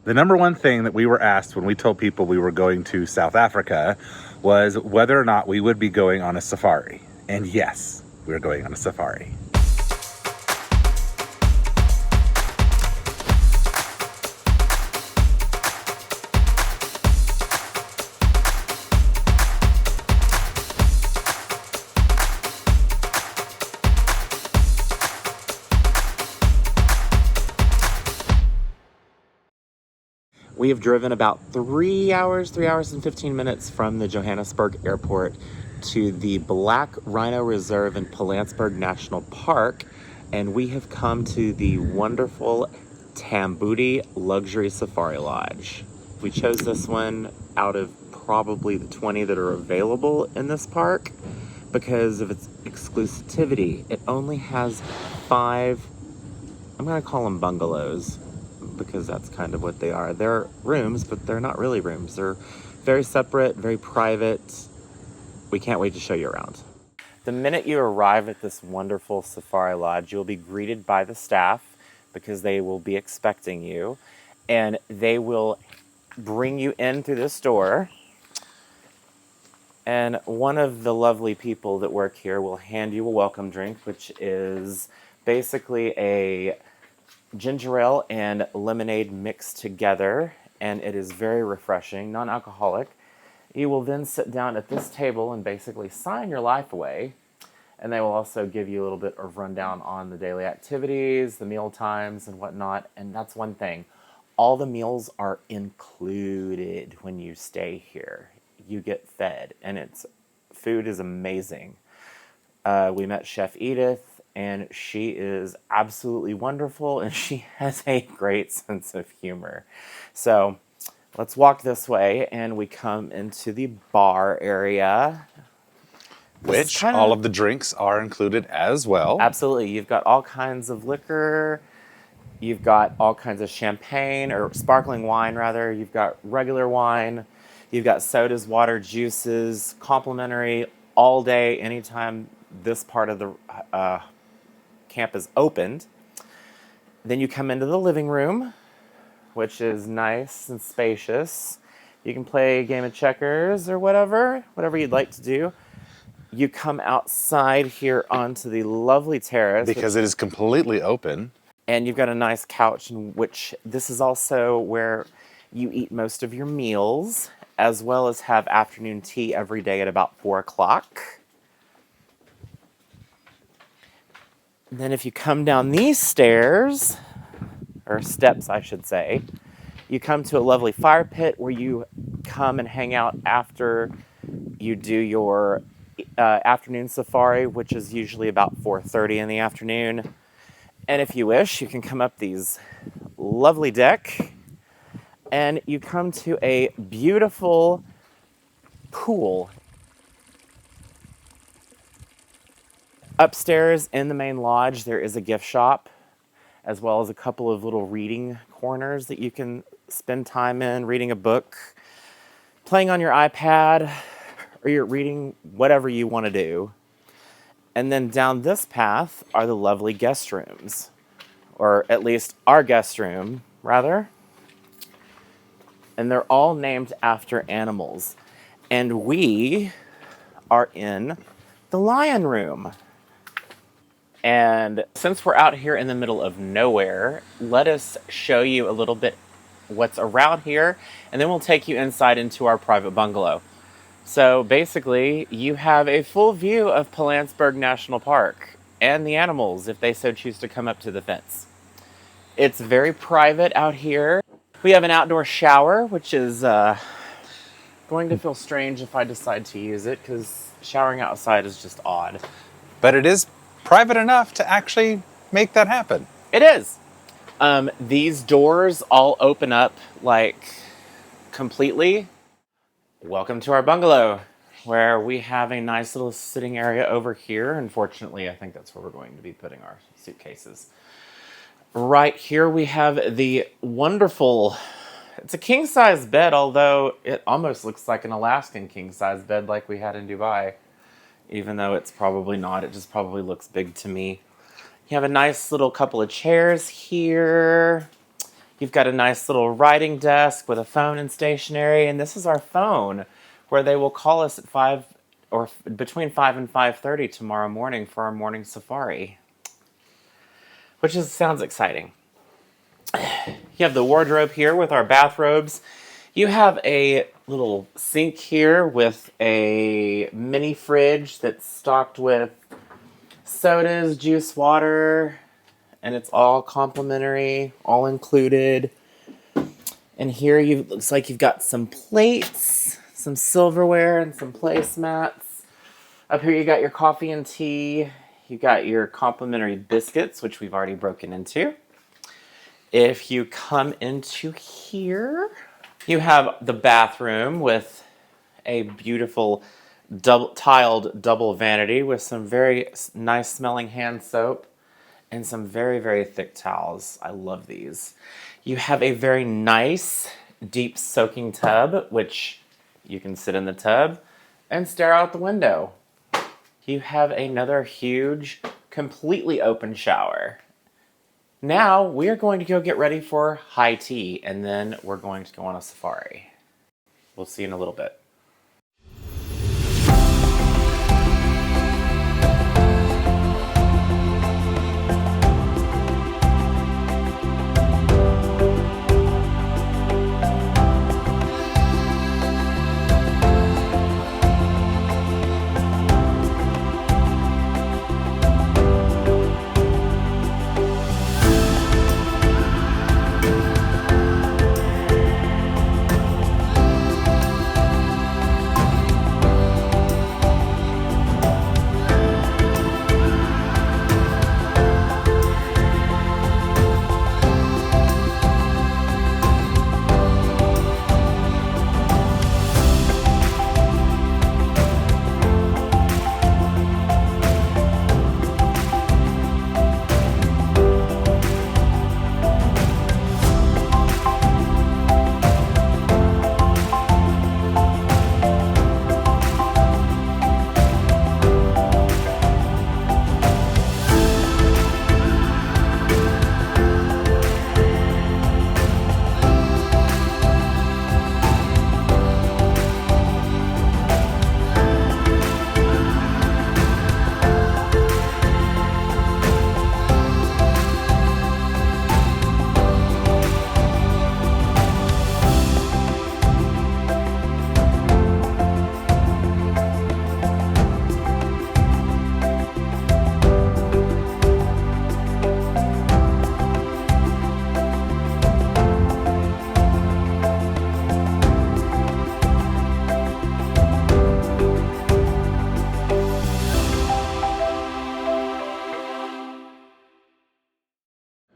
The number one thing that we were asked when we told people we were going to South Africa was whether or not we would be going on a safari. And yes, we're going on a safari. We have driven about 3 hours and 15 minutes from the Johannesburg airport to the Black Rhino Reserve in Pilanesberg National Park, and we have come to the wonderful Tambuti Luxury Safari Lodge. We chose this one out of probably the 20 that are available in this park because of its exclusivity. It only has 5, I'm going to call them bungalows, because that's kind of what they are. They're rooms, but they're not really rooms. They're very separate, very private. We can't wait to show you around. The minute you arrive at this wonderful safari lodge, you'll be greeted by the staff because they will be expecting you, and they will bring you in through this door, and one of the lovely people that work here will hand you a welcome drink, which is basically a ginger ale and lemonade mixed together, and it is very refreshing, non-alcoholic. You will then sit down at this table and basically sign your life away, and they will also give you a little bit of rundown on the daily activities, the meal times, and whatnot. And that's one thing. All the meals are included when you stay here. You get fed, and food is amazing. We met Chef Edith, and she is absolutely wonderful, and she has a great sense of humor. So let's walk this way, and we come into the bar area. Which all of the drinks are included as well. Absolutely. You've got all kinds of liquor. You've got all kinds of champagne, or sparkling wine, rather. You've got regular wine. You've got sodas, water, juices, complimentary all day, anytime this part of the camp is opened. Then you come into the living room, which is nice and spacious. You can play a game of checkers or whatever you'd like to do. You come outside here onto the lovely terrace. Because it is completely open. And you've got a nice couch, in which this is also where you eat most of your meals, as well as have afternoon tea every day at about 4 o'clock. Then if you come down these stairs, or steps I should say, you come to a lovely fire pit where you come and hang out after you do your afternoon safari, which is usually about 4:30 in the afternoon. And if you wish, you can come up these lovely deck, and you come to a beautiful pool. Upstairs in the main lodge, there is a gift shop, as well as a couple of little reading corners that you can spend time in, reading a book, playing on your iPad, or you're reading whatever you want to do. And then down this path are the lovely guest rooms, or at least our guest room, rather. And they're all named after animals. And we are in the lion room. And since we're out here in the middle of nowhere, let us show you a little bit what's around here, and then we'll take you inside into our private bungalow. So basically, you have a full view of Pilanesberg National Park and the animals if they so choose to come up to the fence. It's very private out here. We have an outdoor shower, which is going to feel strange if I decide to use it, because showering outside is just odd. But it is private enough to actually make that happen. It is. These doors all open up like completely. Welcome to our bungalow, where we have a nice little sitting area over here. Unfortunately, I think that's where we're going to be putting our suitcases. Right here we have the wonderful, it's a king-size bed, although it almost looks like an Alaskan king-size bed like we had in Dubai. Even though it's probably not, it just probably looks big to me. You have a nice little couple of chairs here. You've got a nice little writing desk with a phone and stationery, and this is our phone where they will call us at 5 or between 5 and 5:30 tomorrow morning for our morning safari, which sounds exciting. You have the wardrobe here with our bathrobes. You have a little sink here with a mini fridge that's stocked with sodas, juice, water, and it's all complimentary, all included. And here looks like you've got some plates, some silverware, and some placemats. Up here you got your coffee and tea. You got your complimentary biscuits, which we've already broken into. If you come into here, you have the bathroom with a beautiful tiled double vanity with some very nice smelling hand soap and some very, very thick towels. I love these. You have a very nice deep soaking tub, which you can sit in the tub and stare out the window. You have another huge, completely open shower. Now we're going to go get ready for high tea, and then we're going to go on a safari. We'll see you in a little bit.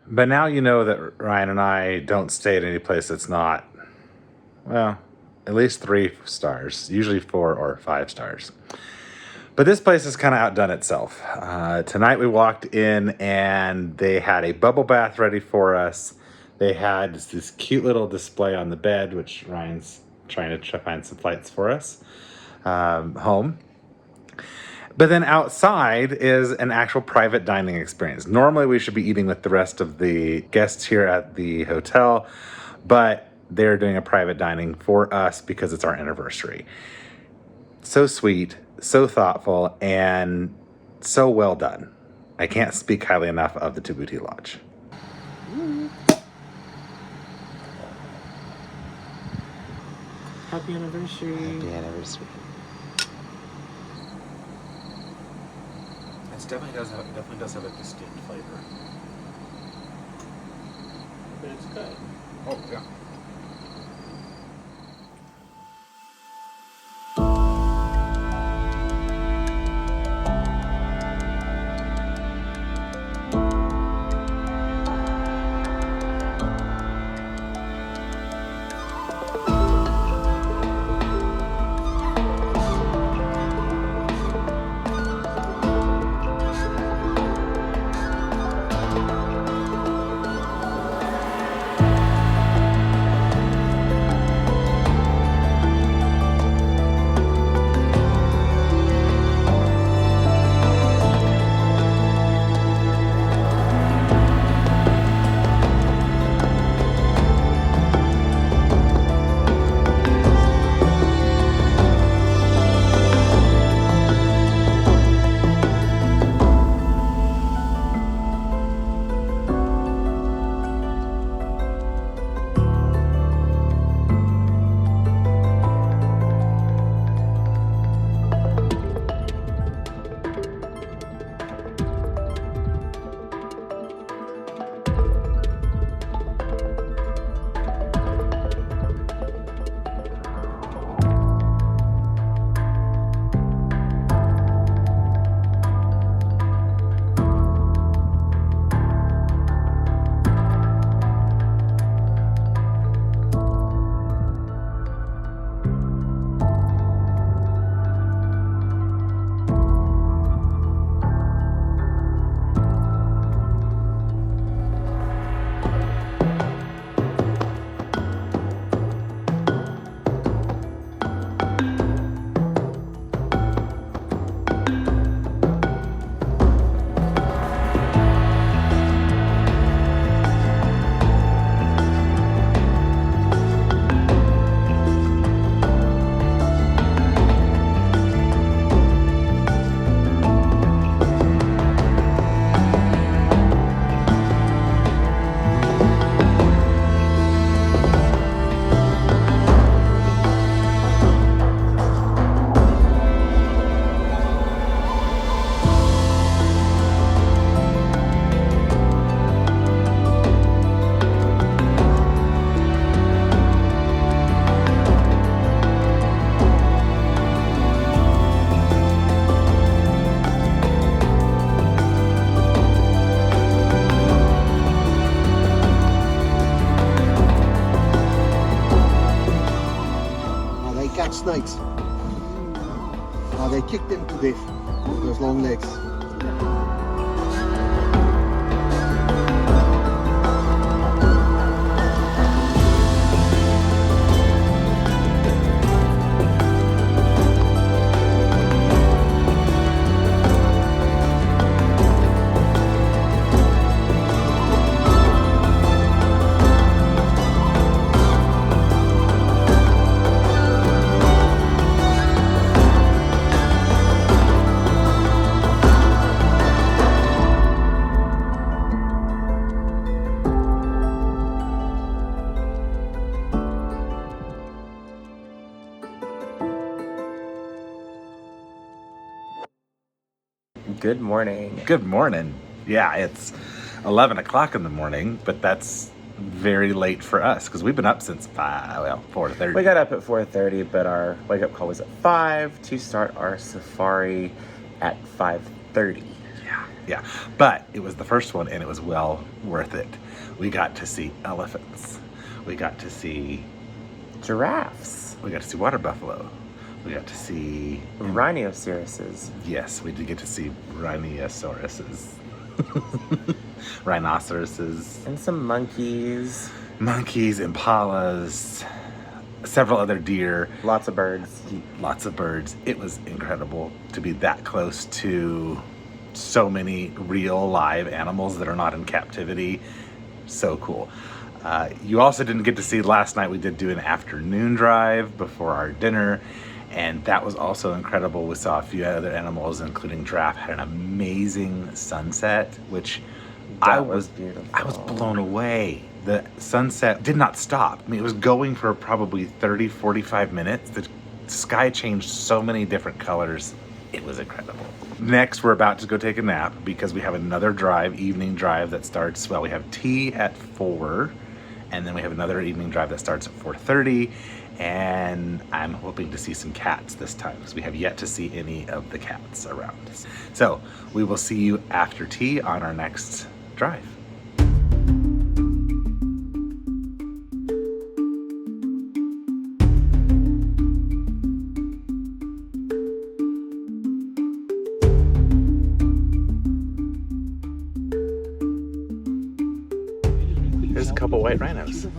But now you know that Ryan and I don't stay at any place that's not, well, at least 3 stars, usually 4 or 5 stars. But this place has kind of outdone itself. Tonight we walked in and they had a bubble bath ready for us. They had this cute little display on the bed, which Ryan's trying to find some flights for us home. But then outside is an actual private dining experience. Normally we should be eating with the rest of the guests here at the hotel, but they're doing a private dining for us because it's our anniversary. So sweet, so thoughtful, and so well done. I can't speak highly enough of the Tabuti Lodge. Happy anniversary. Happy anniversary. It definitely does have a distinct flavor. But it's good. Oh yeah. catch snakes. They kicked them to death with those long legs. Good morning. Good morning. Yeah, it's 11 o'clock in the morning, but that's very late for us because we've been up since 4:30. We got up at 4:30, but our wake-up call was at 5 to start our safari at 5:30. Yeah, but it was the first one and it was well worth it. We got to see elephants. We got to see Giraffes. We got to see water buffalo. We got to see Rhinoceroses. Yes, we did get to see rhinoceroses. Rhinoceroses. And some monkeys. Monkeys, impalas, several other deer. Lots of birds. Lots of birds. It was incredible to be that close to so many real live animals that are not in captivity. So cool. You also didn't get to see last night. We did do an afternoon drive before our dinner, and that was also incredible. We saw a few other animals, including giraffe. Had an amazing sunset, which I was beautiful. I was blown away. The sunset did not stop. I mean, it was going for probably 30, 45 minutes. The sky changed so many different colors. It was incredible. Next, we're about to go take a nap because we have another drive, evening drive that starts, well, we have tea at 4, and then we have another evening drive that starts at 4:30, and I'm hoping to see some cats this time because we have yet to see any of the cats around. So we will see you after tea on our next drive. There's a couple white rhinos. So,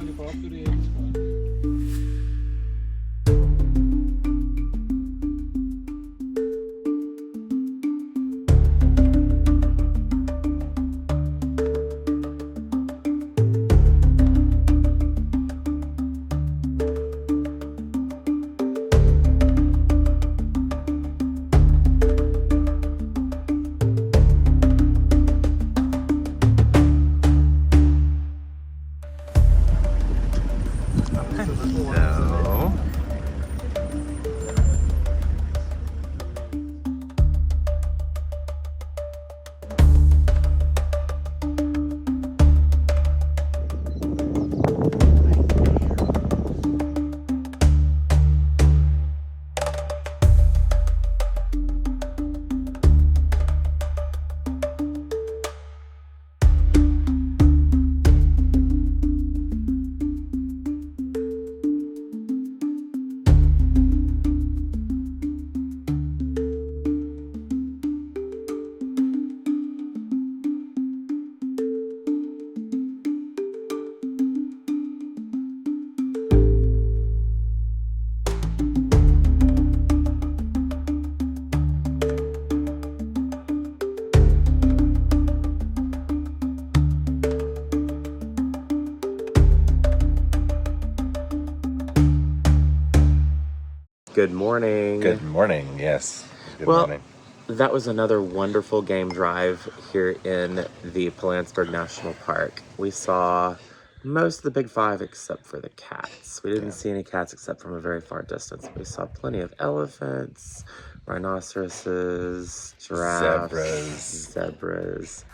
Good morning. good morning. Yes. Good Well, morning. that was another wonderful game drive here in the Pilanesberg National Park. We saw most of the big five except for the cats. We didn't see any cats except from a very far distance. We saw plenty of elephants, rhinoceroses, giraffes, zebras.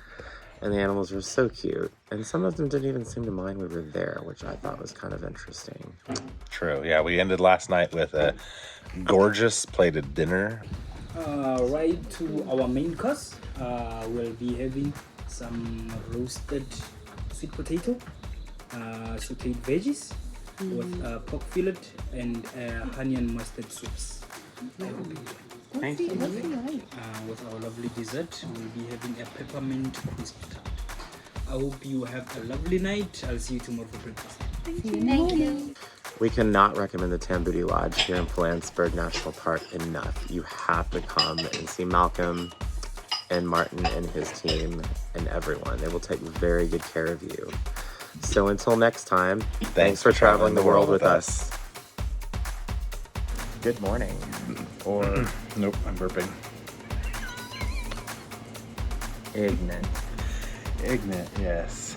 And the animals were so cute. And some of them didn't even seem to mind we were there, which I thought was kind of interesting. True. Yeah, we ended last night with a gorgeous plated dinner. Right to our main course, we'll be having some roasted sweet potato, sauteed veggies, with pork fillet and honey and mustard soups. I hope you enjoy. Thank you. With our lovely dessert, we'll be having a peppermint crisp tart. I hope you have a lovely night. I'll see you tomorrow for breakfast. Thank you. We cannot recommend the Tambooty Lodge here in Pilanesberg National Park enough. You have to come and see Malcolm and Martin and his team and everyone. They will take very good care of you. So until next time, thanks for traveling the world with us. Good morning. Or Nope, I'm burping. ignorant. Ignorant, yes.